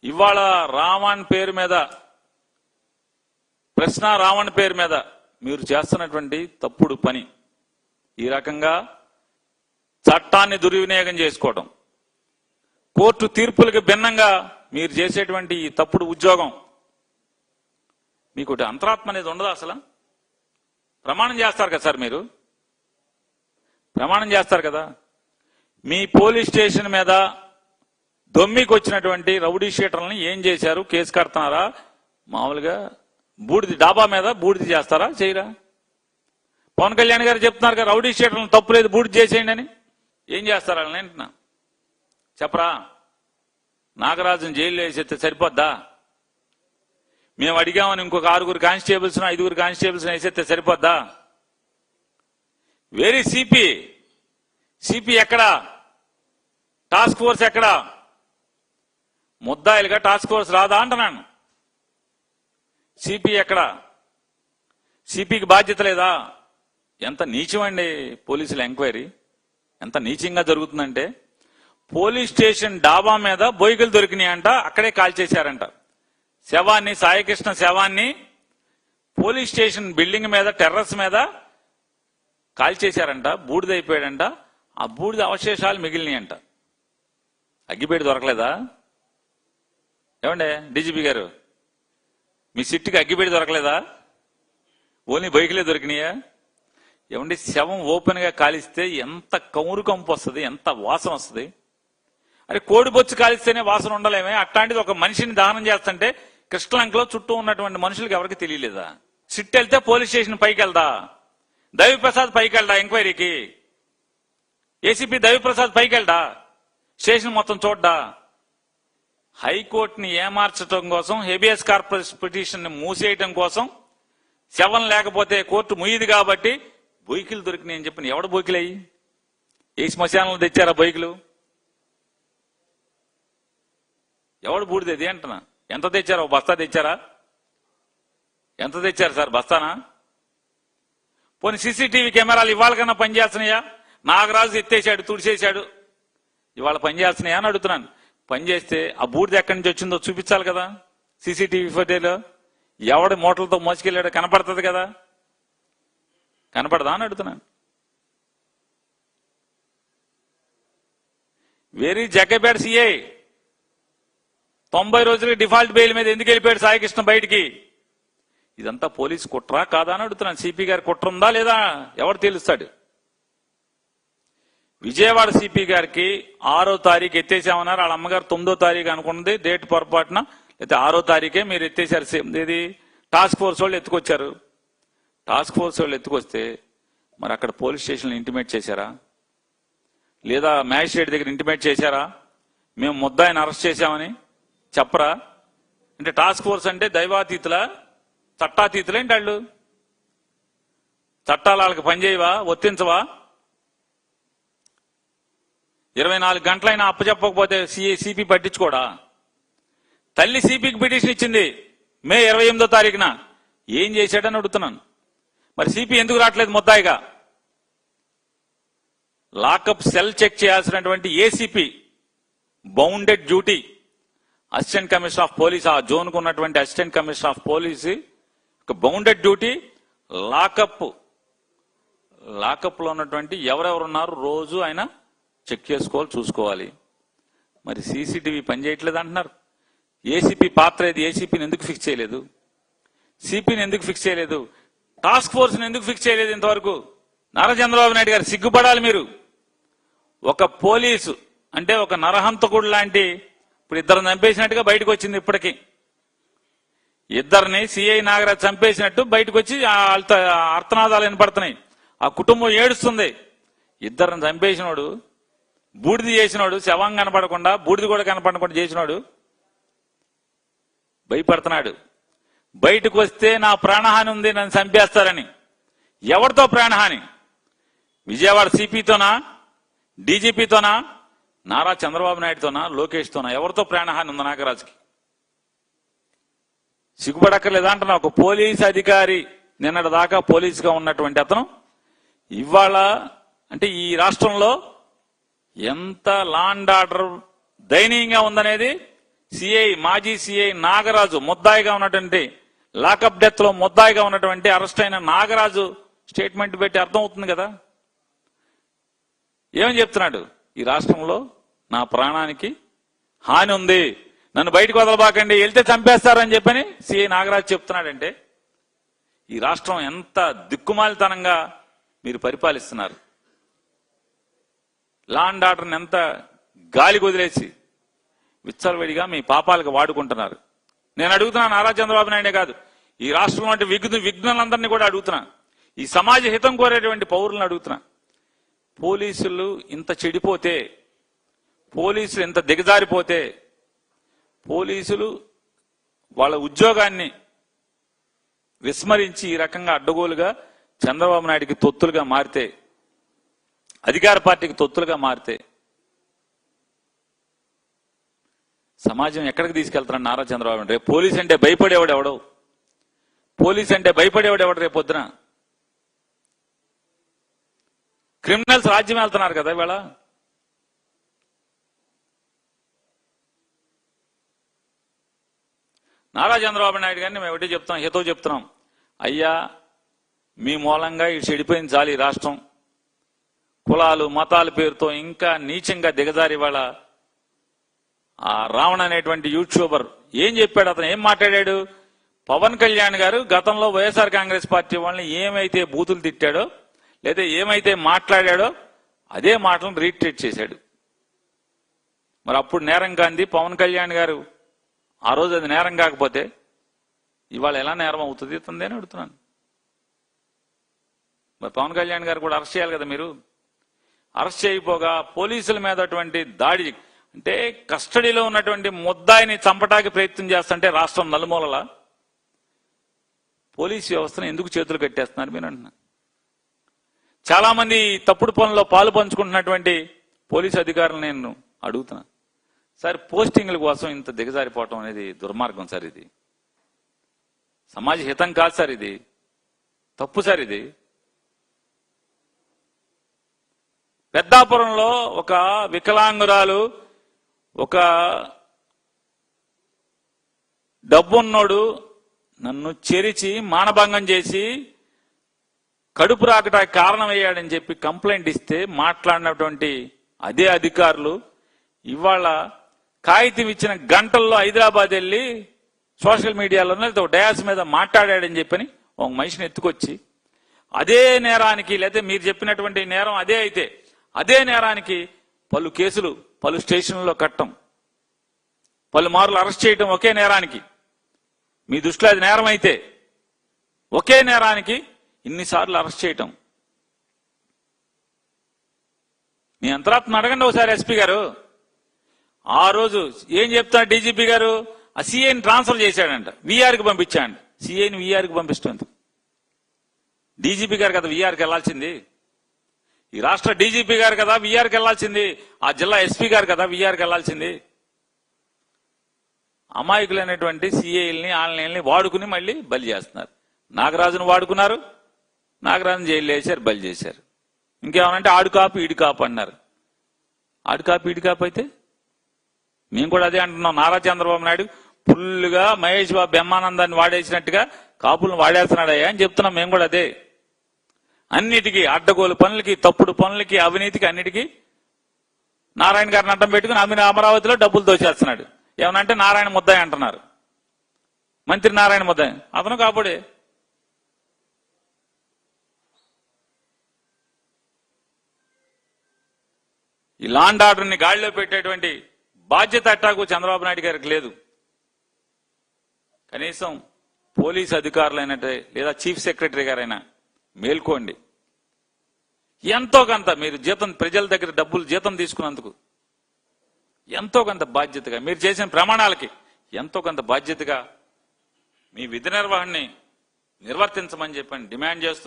ఇవాళ రావణ్ పేరు మీద, ప్రశ్న రావణ్ పేరు మీద మీరు చేస్తున్నటువంటి తప్పుడు పని, ఈ రకంగా చట్టాన్ని దుర్వినియోగం చేసుకోవడం, కోర్టు తీర్పులకు భిన్నంగా మీరు చేసేటువంటి ఈ తప్పుడు ఉద్యోగం, మీకు అంతరాత్మ అనేది ఉండదా? అసలు ప్రమాణం చేస్తారు కదా సార్, మీరు ప్రమాణం చేస్తారు కదా. మీ పోలీస్ స్టేషన్ మీద దొమ్మికి వచ్చినటువంటి రౌడీ షీటర్లని ఏం చేశారు? కేసు కడుతున్నారా? మామూలుగా బూడిది డాబా మీద బూడిది చేస్తారా? చేయరా? పవన్ కళ్యాణ్ గారు చెప్తున్నారు కదా, రౌడీ షీటర్లను తప్పు లేదు, బూడిది చేసేయండి అని. ఏం చేస్తారా అంటున్నా? చెప్పరా? నాగరాజును జైల్లో వేసేస్తే సరిపోద్దా? మేము అడిగామని ఇంకొక 6 కానిస్టేబుల్స్ 5 కానిస్టేబుల్స్ వేసేస్తే సరిపోద్దా? Where CP? సిపి ఎక్కడా? టాస్క్ ఫోర్స్ ఎక్కడా? ముద్దాయిలుగా టాస్క్ ఫోర్స్ రాదా అంటున్నాను. సిపి ఎక్కడా? సిపికి బాధ్యత లేదా? ఎంత నీచమండి పోలీసుల ఎంక్వైరీ, ఎంత నీచంగా జరుగుతుందంటే, పోలీస్ స్టేషన్ డాబా మీద బొయ్యలు దొరికినాయంట, అక్కడే కాల్చేశారంట. శవాన్ని, సాయికృష్ణ శవాన్ని పోలీస్ స్టేషన్ బిల్డింగ్ మీద, టెర్రస్ మీద కాల్చేశారంట. బూడిదైపోయాడంట. ఆ బూడిద అవశేషాలు మిగిలినాయంట. అగ్గిపేట దొరకలేదా? ఏమండే డీజీపీ గారు, మీ సిట్టుకి అగ్గిపేట దొరకలేదా? ఓన్లీ బైకులే దొరికినాయా? ఏమండి, శవం ఓపెన్ గా కాలిస్తే ఎంత కమురు కంపు వస్తుంది, ఎంత వాసన వస్తుంది. అరే, కోడి బొచ్చు కాలిస్తేనే వాసన ఉండలేమే, అట్లాంటిది ఒక మనిషిని దహనం చేస్తుంటే కృష్ణలంకలో చుట్టూ ఉన్నటువంటి మనుషులకు ఎవరికి తెలియలేదా? సిట్ వెళ్తే పోలీస్ స్టేషన్ పైకి వెళ్దా? దైవప్రసాద్ పైకి వెళ్దా ఎంక్వైరీకి? ఏసీపీ దైవప్రసాద్ పైకి వెళ్దా? స్టేషన్ మొత్తం చూడ్డా? హైకోర్టుని ఏమార్చడం కోసం, హెబియస్ కార్పస్ పిటిషన్ ని మూసేయటం కోసం, శవం లేకపోతే కోర్టు ముయ్యదు కాబట్టి బొయ్కిలు దొరికినాయి అని చెప్పిన. ఎవడు బొయ్కిలయ్యి? ఏ శ్మశానంలో తెచ్చారా బొయ్కిలు? ఎవడు బూడిదేది అంటున్నా? ఎంత తెచ్చారా? బస్తా తెచ్చారా? ఎంత తెచ్చారు సార్? బస్తానా? పోనీ సీసీటీవీ కెమెరాలు ఇవాళ కన్నా పనిచేస్తున్నాయా? నాగరాజు ఎత్తేసాడు, తుడిచేశాడు, ఇవాళ పనిచేస్తున్నాయా అని అడుగుతున్నాను. పనిచేస్తే ఆ బూడిద ఎక్కడి నుంచి వచ్చిందో చూపించాలి కదా. సీసీటీవీ ఫోటోలో ఎవడి మూటలతో మోసుకెళ్ళాడో కనపడుతుంది కదా. కనపడదా అని అడుగుతున్నాను. వెరీ జగ్గపేట సిఐ 90 రోజులకి డిఫాల్ట్ బెయిల్ మీద ఎందుకు వెళ్ళిపోయాడు సాయికృష్ణ బయటికి? ఇదంతా పోలీసు కుట్రా కాదా అని అడుగుతున్నాను. సిపి గారి కుట్ర ఉందా లేదా ఎవరు తెలుస్తాడు? విజయవాడ సిపి గారికి 6వ తారీఖు ఎత్తేసామన్నారు. వాళ్ళ అమ్మగారు 9వ తారీఖు అనుకున్నది, డేట్ పొరపాటున, లేకపోతే 6వ తారీఖే మీరు ఎత్తేసారు. ఇది టాస్క్ ఫోర్స్ వాళ్ళు ఎత్తుకొచ్చారు. టాస్క్ ఫోర్స్ వాళ్ళు ఎత్తుకొస్తే మరి అక్కడ పోలీస్ స్టేషన్లో ఇంటిమేట్ చేశారా? లేదా మ్యాజిస్ట్రేట్ దగ్గర ఇంటిమేట్ చేశారా? మేము ముద్దాయిని అరెస్ట్ చేశామని చెప్పరా? అంటే టాస్క్ ఫోర్స్ అంటే దైవాతీతులా, చట్టాతీతులేంటి వాళ్ళు? చట్టాలు వాళ్ళకి పనిచేయవా? ఒత్తించవా? 24 గంటలైనా అప్పచెప్పకపోతే సిపి పట్టించుకోడా? తల్లి సిపికి పిటిషన్ ఇచ్చింది మే 28వ తారీఖున. ఏం చేశాడని అడుగుతున్నాను. మరి సిపి ఎందుకు రావట్లేదు ముద్దాయిగా? లాకప్ సెల్ చెక్ చేయాల్సినటువంటి ACP bounded duty, assistant commissioner of police, ఆ జోన్ కు ఉన్నటువంటి assistant commissioner of police bounded duty, lockup లో ఉన్నటువంటి ఎవరెవరున్నారు రోజు ఆయన చెక్ చేసుకోవాలి, చూసుకోవాలి. మరి సీసీటీవీ పనిచేయట్లేదు అంటున్నారు. ఏసీపీ పాత్ర ఏది? ఏసీపీని ఎందుకు ఫిక్స్ చేయలేదు? సిపిని ఎందుకు ఫిక్స్ చేయలేదు? టాస్క్ ఫోర్స్ ని ఎందుకు ఫిక్స్ చేయలేదు ఇంతవరకు? నారా చంద్రబాబు నాయుడు గారు సిగ్గుపడాలి మీరు. ఒక పోలీసు అంటే ఒక నరహంతకుడు లాంటి, ఇప్పుడు 2 చంపేసినట్టుగా బయటకు వచ్చింది. ఇప్పటికీ 2 సిఐ నాగరాజ్ చంపేసినట్టు బయటకు వచ్చి అర్థనాదాలు వినపడుతున్నాయి. ఆ కుటుంబం ఏడుస్తుంది. 2 చంపేసినోడు, బూడిది చేసినోడు, శవం కనపడకుండా, బూడిది కూడా కనపడకుండా చేసినోడు భయపడుతున్నాడు. బయటకు వస్తే నా ప్రాణహాని ఉంది, నన్ను చంపేస్తారని. ఎవరితో ప్రాణహాని? విజయవాడ సిపితోనా, డీజీపీతోనా, నారా చంద్రబాబు నాయుడుతోనా, లోకేష్తోనా? ఎవరితో ప్రాణహాని ఉంది నాగరాజుకి? సిగ్గుపడక్కర్లేదా అంటున్నా. ఒక పోలీస్ అధికారి, నిన్నటి దాకా పోలీసుగా ఉన్నటువంటి అతను ఇవాళ అంటే ఈ రాష్ట్రంలో ఎంత లా అండ్ ఆర్డర్ దయనీయంగా ఉందనేది మాజీ సిఐ నాగరాజు ముద్దాయిగా ఉన్నటువంటి లాకప్ డెత్ లో ముద్దాయిగా ఉన్నటువంటి అరెస్ట్ అయిన నాగరాజు స్టేట్మెంట్ పెట్టి అర్థం అవుతుంది కదా. ఏమని చెప్తున్నాడు? ఈ రాష్ట్రంలో నా ప్రాణానికి హాని ఉంది, నన్ను బయటకు వదలబాకండి, వెళ్తే చంపేస్తారని చెప్పని సిఐ నాగరాజు చెప్తున్నాడంటే ఈ రాష్ట్రం ఎంత దిక్కుమాలితనంగా మీరు పరిపాలిస్తున్నారు. లా అండ్ ఆర్డర్ని ఎంత గాలి వదిలేసి విచ్చలవిడిగా మీ పాపాలకు వాడుకుంటున్నారు. నేను అడుగుతున్నాను, నారా చంద్రబాబు నాయుడే కాదు, ఈ రాష్ట్రంలో విఘ్నులందరినీ కూడా అడుగుతున్నా, ఈ సమాజ హితం కోరేటువంటి పౌరులను అడుగుతున్నా. పోలీసులు ఇంత చెడిపోతే, పోలీసులు ఇంత దిగజారిపోతే, పోలీసులు వాళ్ళ ఉద్యోగాన్ని విస్మరించి ఈ రకంగా అడ్డగోలుగా చంద్రబాబు నాయుడికి తొత్తులుగా మారితే, అధికార పార్టీకి తొత్తులుగా మారితే సమాజం ఎక్కడికి తీసుకెళ్తాడు నారా చంద్రబాబు నాయుడు? రేపు పోలీస్ అంటే భయపడేవాడు ఎవడో, పోలీస్ అంటే భయపడేవాడు ఎవడు? రేపు పొద్దున క్రిమినల్స్ రాజ్యం వెళ్తున్నారు కదా ఇవాళ. నారా చంద్రబాబు నాయుడు గారిని మేము ఒకటి చెప్తాం, హితో చెప్తున్నాం, అయ్యా మీ మూలంగా ఈ చెడిపోయింది చాలు. ఈ రాష్ట్రం కులాలు మతాల పేరుతో ఇంకా నీచంగా దిగజారి వాళ్ళ ఆ రావణ అనేటువంటి యూట్యూబర్ ఏం చెప్పాడు? అతను ఏం మాట్లాడాడు? పవన్ కళ్యాణ్ గారు గతంలో వైఎస్ఆర్ కాంగ్రెస్ పార్టీ వాళ్ళని ఏమైతే బూతులు తిట్టాడో లేదా ఏమైతే మాట్లాడాడో అదే మాటలను రీట్రీట్ చేశాడు. మరి అప్పుడు నేరం కాంది పవన్ కళ్యాణ్ గారు ఆ రోజు అది నేరం కాకపోతే ఇవాళ ఎలా నేరం అవుతుంది ఇతందే అని అడుగుతున్నాను. మరి పవన్ కళ్యాణ్ గారు కూడా అరెస్ట్ చేయాలి కదా. మీరు అరెస్ట్ చేయకపోగా పోలీసుల మీద అటువంటి దాడి అంటే కస్టడీలో ఉన్నటువంటి ముద్దాయిని చంపటానికి ప్రయత్నం చేస్తుంటే రాష్ట్రం నలుమూలలా పోలీసు వ్యవస్థను ఎందుకు చేతులు కట్టేస్తున్నారు మీరు అంటున్నా. చాలా మంది తప్పుడు పనుల్లో పాలు పంచుకుంటున్నటువంటి పోలీసు అధికారులు నేను అడుగుతున్నా, సార్ పోస్టింగ్ల కోసం ఇంత దిగజారిపోవటం అనేది దుర్మార్గం సార్. ఇది సమాజ హితం కాదు సార్, ఇది తప్పు సార్. ఇది పెద్దాపురంలో ఒక వికలాంగురాలు, ఒక డబ్బున్నోడు నన్ను చెరిచి మానభంగం చేసి కడుపు రాకటానికి కారణమయ్యాడని చెప్పి కంప్లైంట్ ఇస్తే మాట్లాడినటువంటి అదే అధికారులు ఇవాళ కాగితం ఇచ్చిన గంటల్లో హైదరాబాద్ వెళ్ళి సోషల్ మీడియాలోనే డయాస్ మీద మాట్లాడాడని చెప్పని ఒక మనిషిని ఎత్తుకొచ్చి అదే నేరానికి, లేదా మీరు చెప్పినటువంటి నేరం అదే అయితే అదే నేరానికి పలు కేసులు పలు స్టేషన్లలో కట్టం, పలుమార్లు అరెస్ట్ చేయటం ఒకే నేరానికి. మీ దృష్టిలో అది నేరం అయితే ఒకే నేరానికి ఇన్నిసార్లు అరెస్ట్ చేయటం మీ అంతరాత్మ అడగండి ఒకసారి ఎస్పీ గారు. ఆ రోజు ఏం చెప్తాడు డీజీపీ గారు? ఆ సీఐని ట్రాన్స్ఫర్ చేశాడంట, వీఆర్కి పంపించాడు. సీఐని వీఆర్కి పంపిస్తుంది డీజీపీ గారు కదా వీఆర్కి వెళ్లాల్సింది. ఈ రాష్ట్ర డీజీపీ గారు కదా వీఆర్కి వెళ్లాల్సింది. ఆ జిల్లా ఎస్పీ గారు కదా వీఆర్కి వెళ్లాల్సింది. అమాయకులైనటువంటి సీఐల్ని ఆన్లైన్ని వాడుకుని మళ్ళీ బలి చేస్తున్నారు. నాగరాజును వాడుకున్నారు, నాగరాజును జైలు వేశారు, బలి చేశారు. ఇంకేమనంటే ఆడు కాపు ఈడు కాపు అన్నారు. ఆడు కాపు ఈడు కాపు అయితే మేము కూడా అదే అంటున్నాం. నారా చంద్రబాబు నాయుడు ఫుల్గా మహేష్ బాబు బ్రహ్మానందాన్ని వాడేసినట్టుగా కాపులను వాడేస్తున్నాడయ్యా అని చెప్తున్నాం. మేము కూడా అదే. అన్నిటికీ అడ్డగోలు పనులకి, తప్పుడు పనులకి, అవినీతికి, అన్నిటికీ నారాయణ గారిని అడ్డం పెట్టుకుని అమరావతిలో డబ్బులు దోచేస్తున్నాడు. ఏమనంటే నారాయణ ముద్దాయి అంటున్నారు, మంత్రి నారాయణ ముద్దాయి, అతను కాపుడే. ఈ లా అండ్ ఆర్డర్ని గాడిలో పెట్టేటువంటి బాధ్యత అట్టాకు చంద్రబాబు నాయుడు గారికి లేదు. కనీసం పోలీసు అధికారులైనట్టే లేదా చీఫ్ సెక్రటరీ గారైనా మేల్కోండి. ఎంతో కొంత మీరు జీతం, ప్రజల దగ్గర డబ్బులు జీతం తీసుకున్నందుకు ఎంతో కొంత బాధ్యతగా మీరు చేసిన ప్రమాణాలకి ఎంతో కొంత బాధ్యతగా మీ విధి నిర్వహణని నిర్వర్తించమని చెప్పని డిమాండ్ చేస్తూ